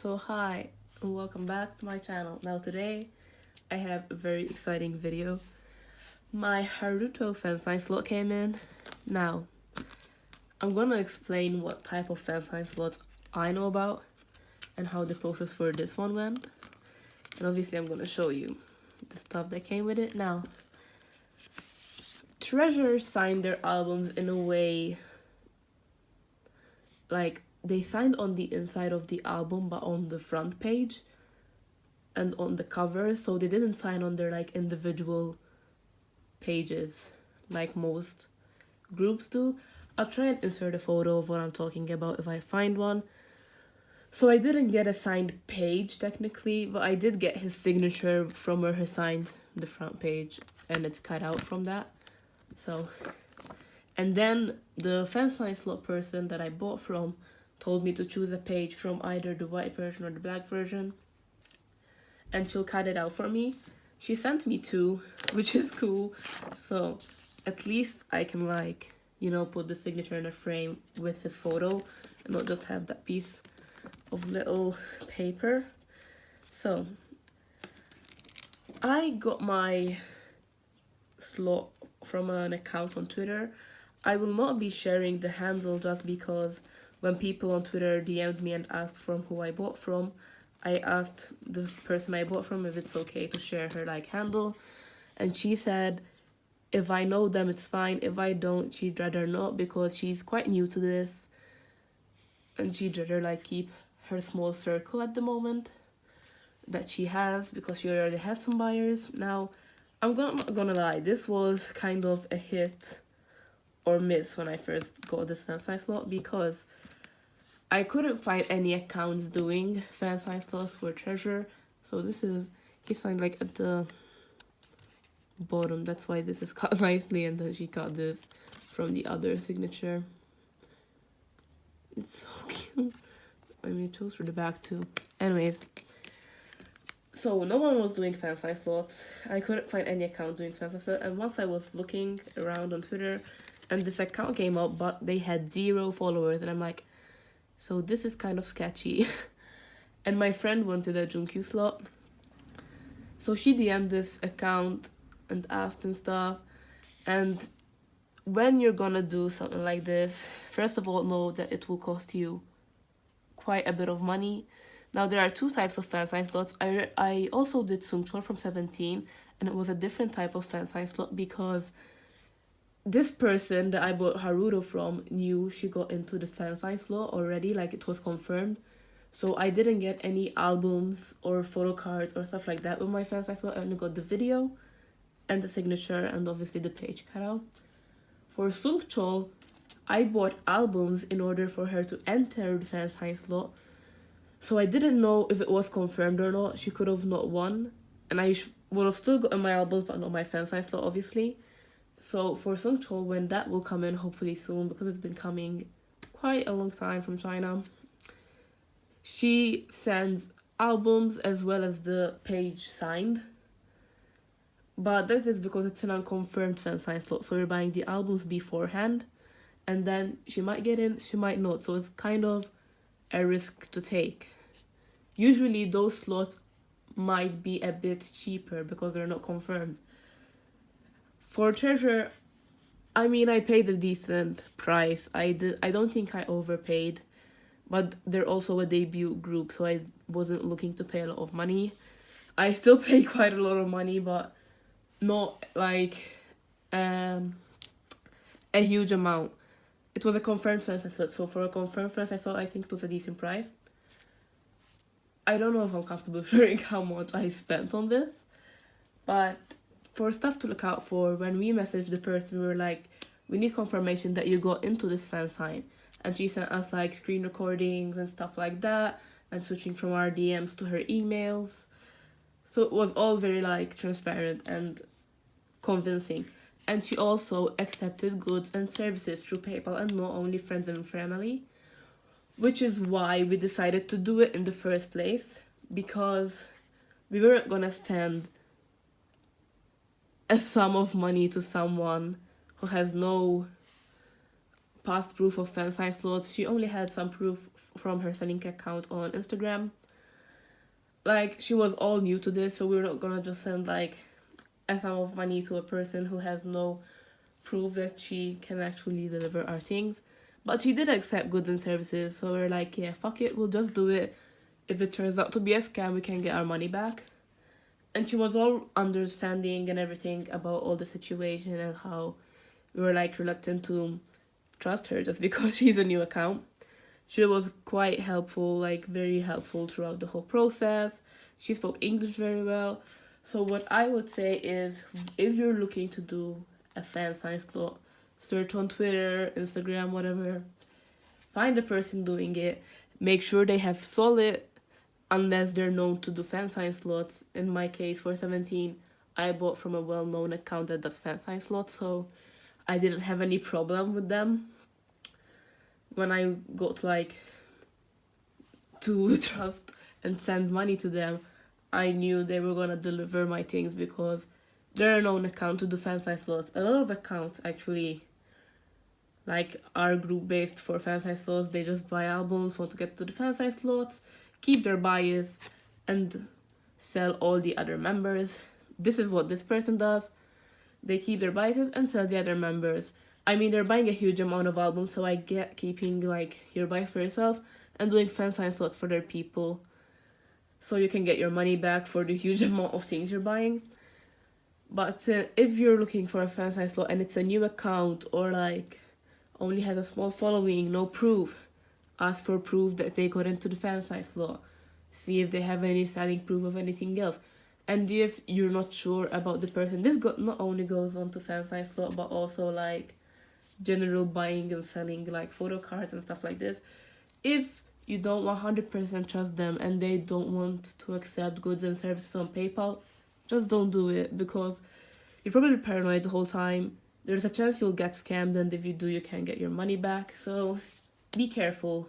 So hi and welcome back to my channel. Now today I have a very exciting video. My Haruto Fansign Slot came in. Now I'm gonna explain what type of Fansign slots I know about and how the process for this one went. And obviously I'm gonna show you the stuff that came with it. Now Treasure signed their albums in a way like they signed on the inside of the album but on the front page and on the cover, so they didn't sign on their like individual pages like most groups do. I'll try and insert a photo of what I'm talking about if I find one. So I didn't get a signed page technically, but I did get his signature from where he signed the front page, and it's cut out from that. So, and then the Fansign Slot person that I bought from told me to choose a page from either the white version or the black version, and she'll cut it out for me. She sent me two, which is cool. So at least I can put the signature in a frame with his photo and not just have that piece of little paper. So I got my slot from an account on Twitter. I will not be sharing the handle just because when people on Twitter DM'd me and asked from who I bought from, I asked the person I bought from if it's okay to share her handle, and she said if I know them it's fine, if I don't she'd rather not because she's quite new to this and she'd rather keep her small circle at the moment that she has because she already has some buyers. Now I'm not gonna lie, this was kind of a hit or miss when I first got this Fansign Slot because I couldn't find any accounts doing Fansign Slots for Treasure. So this is, he signed at the bottom, that's why this is cut nicely, and then she cut this from the other signature. It's so cute. I mean, it shows for the back too. Anyways, so no one was doing Fansign Slots. I couldn't find any account doing Fansign Slots, and once I was looking around on Twitter and this account came up, but they had 0 followers, and I'm like, so this is kind of sketchy. And my friend wanted a Junkyu slot, so she DM'd this account and asked and stuff. And when you're gonna do something like this, first of all, know that it will cost you quite a bit of money. Now there are 2 types of Fansign slots. I also did Sungchon from 17, and it was a different type of Fansign slot because this person that I bought Haruto from knew she got into the Fansign Slot already, it was confirmed. So I didn't get any albums or photo cards or stuff like that with my Fansign Slot. I only got the video and the signature and obviously the page cut out. For Sungchol, I bought albums in order for her to enter the Fansign Slot. So I didn't know if it was confirmed or not. She could have not won, and I would have still gotten my albums but not my Fansign Slot obviously. So for Sungchol, when that will come in, hopefully soon, because it's been coming quite a long time from China, she sends albums as well as the page signed. But this is because it's an unconfirmed Fansign Slot, so you're buying the albums beforehand, and then she might get in, she might not, so it's kind of a risk to take. Usually those slots might be a bit cheaper because they're not confirmed. For Treasure, I mean, I paid a decent price. I don't think I overpaid, but they're also a debut group, so I wasn't looking to pay a lot of money. I still pay quite a lot of money, but not a huge amount. It was a confirmed first, so for a confirmed first, I think it was a decent price. I don't know if I'm comfortable sharing how much I spent on this, but for stuff to look out for, when we messaged the person, we were like, we need confirmation that you got into this Fansign. And she sent us screen recordings and stuff like that, and switching from our DMs to her emails. So it was all very transparent and convincing. And she also accepted goods and services through PayPal and not only friends and family, which is why we decided to do it in the first place, because we weren't gonna send a sum of money to someone who has no past proof of Fansign Slots. She only had some proof from her selling account on Instagram, like she was all new to this, so we were not gonna just send like a sum of money to a person who has no proof that she can actually deliver our things. But she did accept goods and services, so we're like, yeah, fuck it, we'll just do it. If it turns out to be a scam, we can get our money back. And she was all understanding and everything about all the situation and how we were like reluctant to trust her just because she's a new account. She was quite helpful, like very helpful throughout the whole process. She spoke English very well. So what I would say is, if you're looking to do a Fansign Slot, search on Twitter, Instagram, whatever. Find the person doing it. Make sure they have solid, unless they're known to do Fansign Slots. In my case, for 17, I bought from a well-known account that does Fansign Slots, so I didn't have any problem with them. When I got like to trust and send money to them, I knew they were gonna deliver my things because they're a known account to do Fansign Slots. A lot of accounts actually like are group based for Fansign Slots. They just buy albums, want to get to the Fansign Slots, keep their bias, and sell all the other members. This is what this person does. They keep their biases and sell the other members. I mean, they're buying a huge amount of albums, so I get keeping like your bias for yourself and doing Fansign Slots for their people, so you can get your money back for the huge amount of things you're buying. But if you're looking for a Fansign Slot and it's a new account or like only has a small following, no proof, ask for proof that they got into the Fansign Slot. See if they have any selling proof of anything else. And if you're not sure about the person, this not only goes on to Fansign Slot, but also like general buying and selling like photo cards and stuff like this. If you don't 100% trust them and they don't want to accept goods and services on PayPal, just don't do it, because you're probably paranoid the whole time. There's a chance you'll get scammed, and if you do, you can't get your money back. So be careful.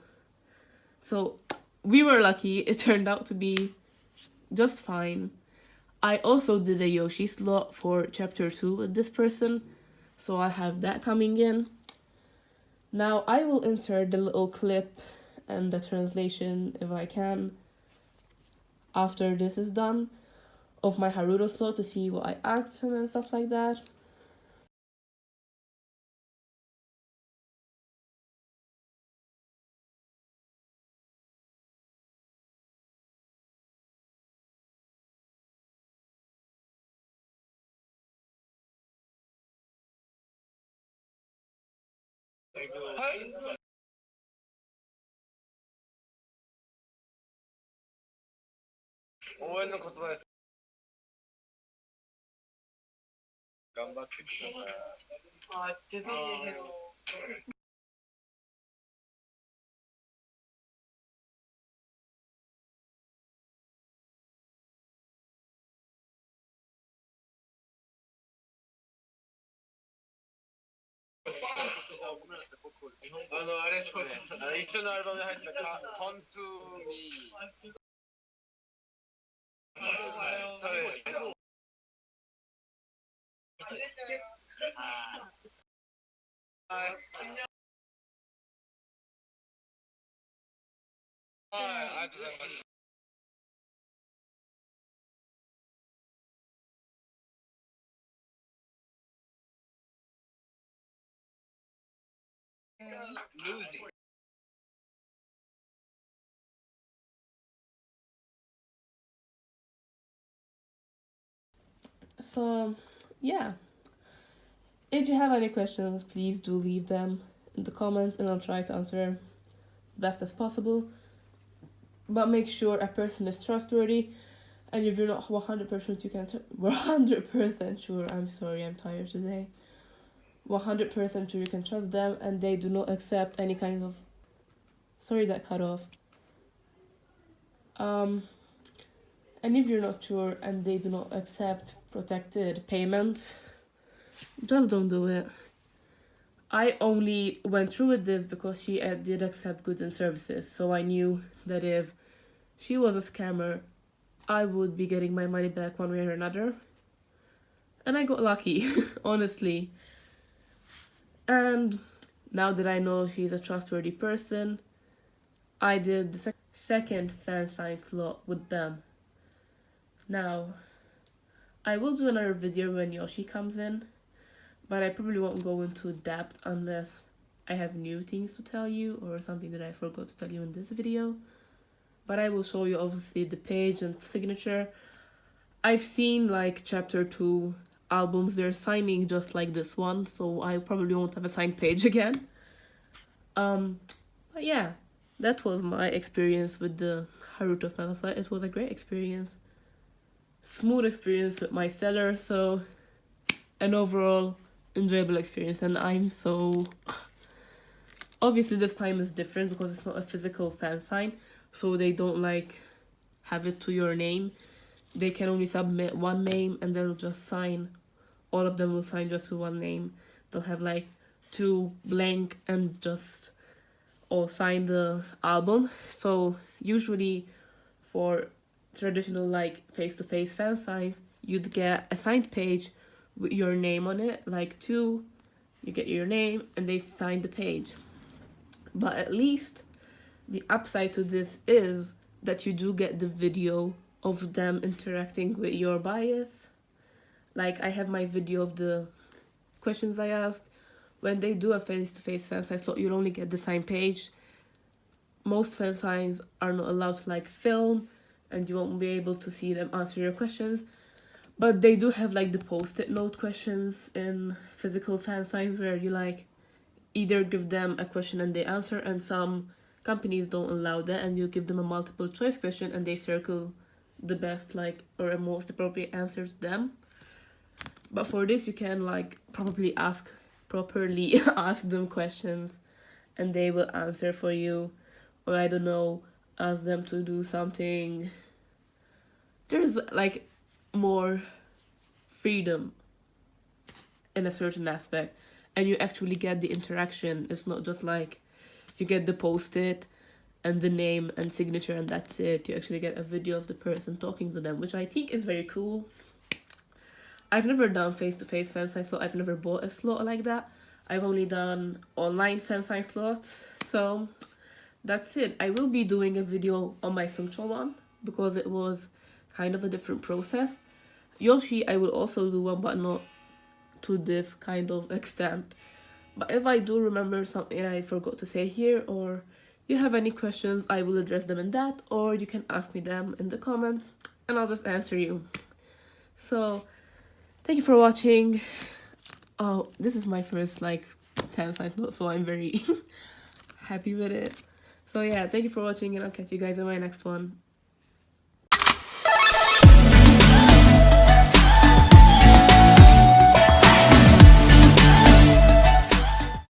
So we were lucky. It turned out to be just fine. I also did a Yoshi slot for chapter 2 with this person, so I have that coming in. Now I will insert the little clip and the translation, if I can, after this is done, of my Haruto slot to see what I asked him and stuff like that. So, yeah. If you have any questions, please do leave them in the comments and I'll try to answer as best as possible. But make sure a person is trustworthy, and if you're not 100% you can 100% sure, I'm sorry, I'm tired today. 100% sure you can trust them and they do not accept any kind of, sorry that cut off. And if you're not sure and they do not accept protected payments, just don't do it. I only went through with this because she did accept goods and services, so I knew that if she was a scammer, I would be getting my money back one way or another. And I got lucky, honestly. And now that I know she's a trustworthy person, I did the second Fansign Slot with them. Now, I will do another video when Yoshi comes in, but I probably won't go into depth unless I have new things to tell you or something that I forgot to tell you in this video. But I will show you obviously the page and signature. I've seen like chapter 2 albums, they're signing just like this one, so I probably won't have a signed page again. But yeah, that was my experience with the Haruto Fansign Slot. It was a great experience. Smooth experience with my seller, so an overall enjoyable experience. And I'm so... Obviously this time is different because it's not a physical fan sign, so they don't like have it to your name. They can only submit one name and they'll just sign. All of them will sign just to one name. They'll have like 2 blank and just all sign the album. So usually for traditional like face-to-face fan signs, you'd get a signed page with your name on it, like 2, you get your name and they sign the page. But at least the upside to this is that you do get the video of them interacting with your bias. Like I have my video of the questions I asked. When they do a face-to-face fan sign slot, you'll only get the signed page. Most fan signs are not allowed to like film and you won't be able to see them answer your questions. But they do have like the post-it note questions in physical fan signs where you like either give them a question and they answer, and some companies don't allow that and you give them a multiple choice question and they circle the best like or a most appropriate answer to them. But for this you can like properly ask them questions and they will answer for you, or I don't know, ask them to do something. There's like more freedom in a certain aspect and you actually get the interaction. It's not just like you get the post-it and the name and signature and that's it. You actually get a video of the person talking to them, which I think is very cool. I've never done face-to-face fan sign slot. I've never bought a slot like that. I've only done online fan sign slots. So that's it. I will be doing a video on my Sungcho one because it was kind of a different process. Yoshi, I will also do one, but not to this kind of extent. But if I do remember something I forgot to say here, or you have any questions, I will address them in that, or you can ask me them in the comments and I'll just answer you. So thank you for watching. Oh, this is my first like fan sign note, so I'm very happy with it. So yeah, thank you for watching and I'll catch you guys in my next one.